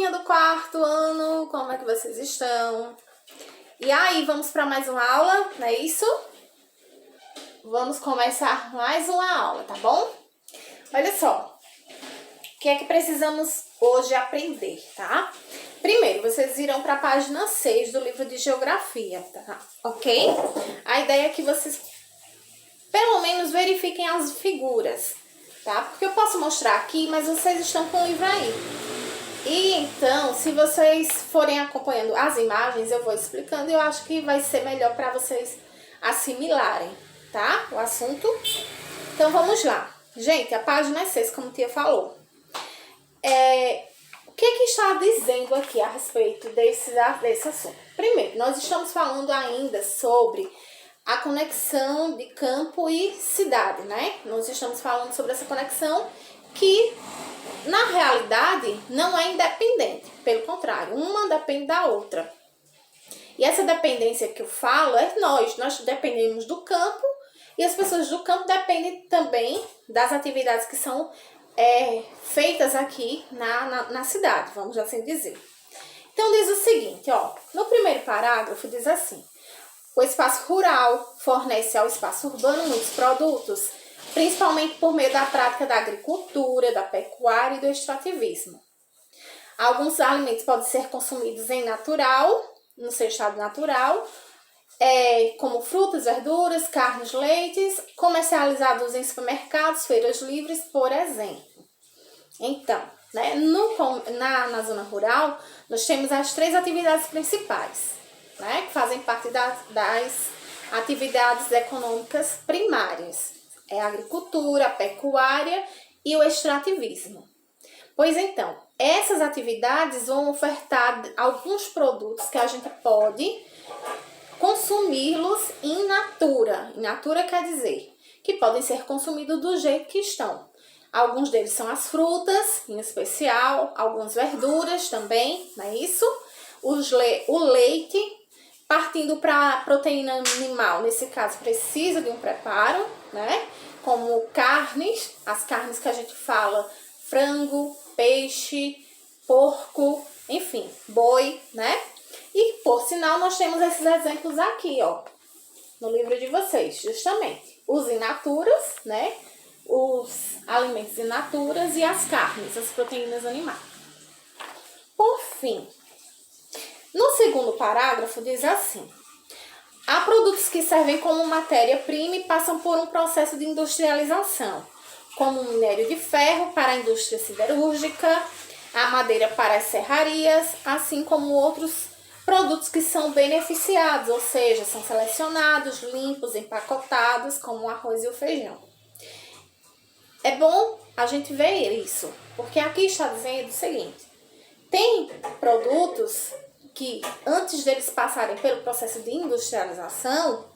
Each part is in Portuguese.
turminha do quarto ano, como é que vocês estão? E aí, vamos para mais uma aula, não é isso? Vamos começar mais uma aula, tá bom? Olha só, o que é que precisamos hoje aprender, tá? Primeiro, vocês irão para a página 6 do livro de Geografia, tá? Ok? A ideia é que vocês, pelo menos, verifiquem as figuras, tá? Porque eu posso mostrar aqui, mas vocês estão com o livro aí. E então, se vocês forem acompanhando as imagens, eu vou explicando e eu acho que vai ser melhor para vocês assimilarem, tá? O assunto. Então, vamos lá. Gente, a página 6, como a tia falou. O que está dizendo aqui a respeito desse assunto? Primeiro, nós estamos falando ainda sobre a conexão de campo e cidade, né? Nós estamos falando sobre essa conexão que, na realidade, não é independente. Pelo contrário, uma depende da outra. E essa dependência que eu falo é nós dependemos do campo e as pessoas do campo dependem também das atividades que são feitas aqui na cidade, vamos assim dizer. Então, diz o seguinte, ó, no primeiro parágrafo diz assim: o espaço rural fornece ao espaço urbano muitos produtos, principalmente por meio da prática da agricultura, da pecuária e do extrativismo. Alguns alimentos podem ser consumidos no seu estado natural, como frutas, verduras, carnes, leites, comercializados em supermercados, feiras livres, por exemplo. Então, né, na zona rural, nós temos as 3 atividades principais, né, que fazem parte das atividades econômicas primárias. É a agricultura, a pecuária e o extrativismo. Pois então, essas atividades vão ofertar alguns produtos que a gente pode consumi-los in natura. In natura quer dizer que podem ser consumidos do jeito que estão. Alguns deles são as frutas, em especial, algumas verduras também, não é isso? O leite, partindo para a proteína animal, nesse caso precisa de um preparo, né? Como carnes, as carnes que a gente fala, frango, peixe, porco, enfim, boi, né? E, por sinal, nós temos esses exemplos aqui, ó, no livro de vocês, justamente. Os in naturas, né? Os alimentos in naturas e as carnes, as proteínas animais. Por fim, no segundo parágrafo diz assim: há produtos que servem como matéria-prima e passam por um processo de industrialização, como o minério de ferro para a indústria siderúrgica, a madeira para as serrarias, assim como outros produtos que são beneficiados, ou seja, são selecionados, limpos, empacotados, como o arroz e o feijão. É bom a gente ver isso, porque aqui está dizendo o seguinte: tem produtos que, antes deles passarem pelo processo de industrialização,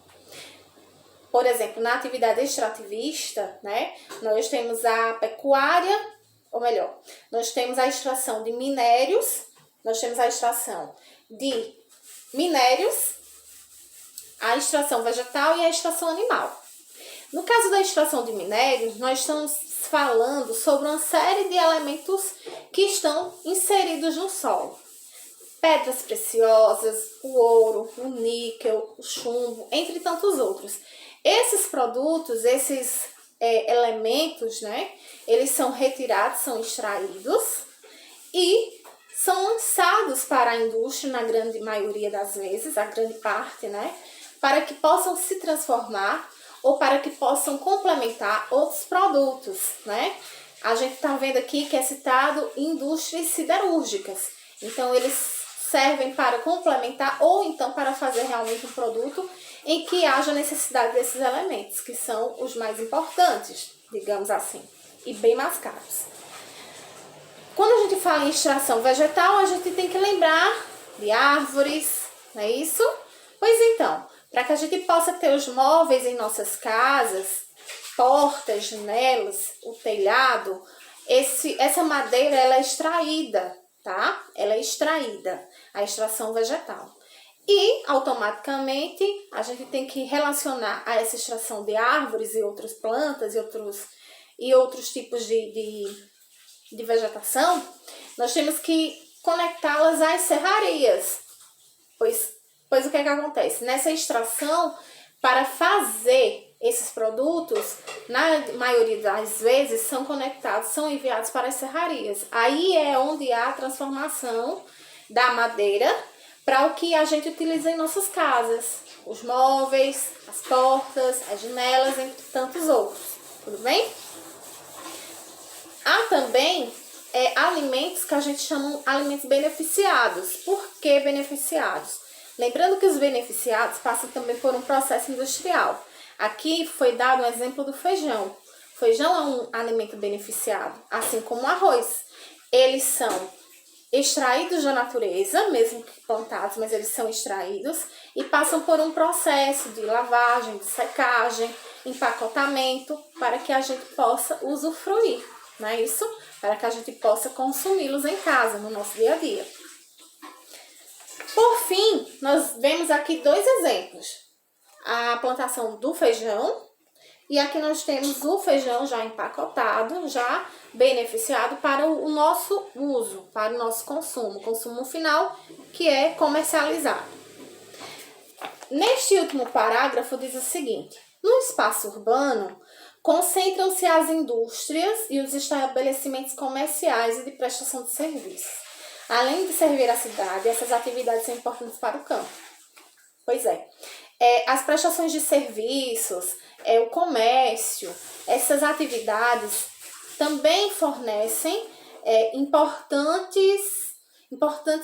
por exemplo, na atividade extrativista, né, nós temos a pecuária, ou melhor, nós temos a extração de minérios, a extração vegetal e a extração animal. No caso da extração de minérios, nós estamos falando sobre uma série de elementos que estão inseridos no solo. Pedras preciosas, o ouro, o níquel, o chumbo, entre tantos outros. Esses produtos, esses elementos, né, eles são retirados, são extraídos e são lançados para a indústria, na grande maioria das vezes, a grande parte, né, para que possam se transformar ou para que possam complementar outros produtos, né? A gente está vendo aqui que é citado indústrias siderúrgicas. Então, eles servem para complementar ou então para fazer realmente um produto em que haja necessidade desses elementos, que são os mais importantes, digamos assim, e bem mais caros. Quando a gente fala em extração vegetal, a gente tem que lembrar de árvores, não é isso? Pois então, para que a gente possa ter os móveis em nossas casas, portas, janelas, o telhado, essa madeira ela é extraída, tá? Ela é extraída, a extração vegetal. E, automaticamente, a gente tem que relacionar a essa extração de árvores e outras plantas e outros tipos de vegetação, nós temos que conectá-las às serrarias. Pois o que é que acontece? Nessa extração, para fazer esses produtos, na maioria das vezes, são conectados, são enviados para as serrarias. Aí é onde há a transformação da madeira para o que a gente utiliza em nossas casas. Os móveis, as portas, as janelas, entre tantos outros. Tudo bem? Há também alimentos que a gente chama de alimentos beneficiados. Por que beneficiados? Lembrando que os beneficiados passam também por um processo industrial. Aqui foi dado um exemplo do feijão. O feijão é um alimento beneficiado, assim como o arroz. Eles são extraídos da natureza, mesmo que plantados, mas eles são extraídos e passam por um processo de lavagem, de secagem, empacotamento, para que a gente possa usufruir, não é isso? Para que a gente possa consumi-los em casa, no nosso dia a dia. Por fim, nós vemos aqui dois exemplos. A plantação do feijão, e aqui nós temos o feijão já empacotado, já beneficiado para o nosso uso, para o nosso consumo final, que é comercializado. Neste último parágrafo diz o seguinte: no espaço urbano, concentram-se as indústrias e os estabelecimentos comerciais e de prestação de serviços. Além de servir a cidade, essas atividades são importantes para o campo. Pois é. As prestações de serviços, o comércio, essas atividades também fornecem importantes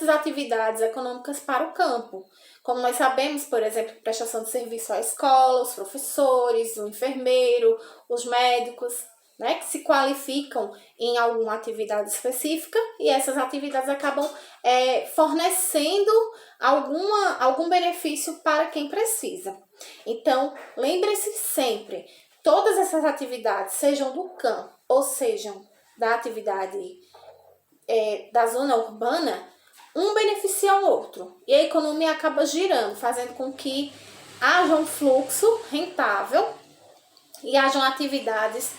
atividades econômicas para o campo. Como nós sabemos, por exemplo, prestação de serviço à escola, os professores, o enfermeiro, os médicos, né, que se qualificam em alguma atividade específica e essas atividades acabam fornecendo algum benefício para quem precisa. Então, lembre-se sempre, todas essas atividades, sejam do campo ou sejam da atividade da zona urbana, um beneficia o outro e a economia acaba girando, fazendo com que haja um fluxo rentável e hajam atividades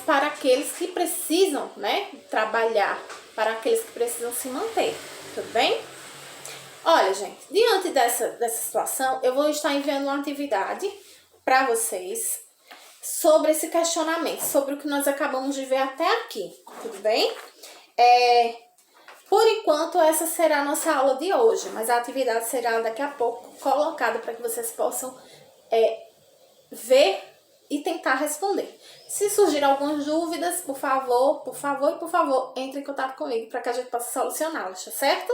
para aqueles que precisam, né, trabalhar, para aqueles que precisam se manter, tudo bem? Olha, gente, diante dessa situação, eu vou estar enviando uma atividade para vocês sobre esse questionamento, sobre o que nós acabamos de ver até aqui, tudo bem? Por enquanto, essa será a nossa aula de hoje, mas a atividade será daqui a pouco colocada para que vocês possam ver e tentar responder. Se surgir algumas dúvidas, por favor, entre em contato comigo para que a gente possa solucioná-las, tá certo?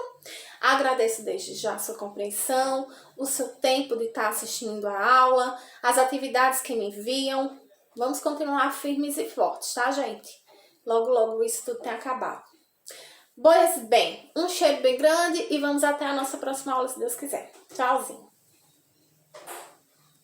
Agradeço desde já a sua compreensão, o seu tempo de estar assistindo a aula, as atividades que me enviam. Vamos continuar firmes e fortes, tá, gente? Logo, logo isso tudo tem acabado. Pois bem, um cheiro bem grande e vamos até a nossa próxima aula, se Deus quiser. Tchauzinho!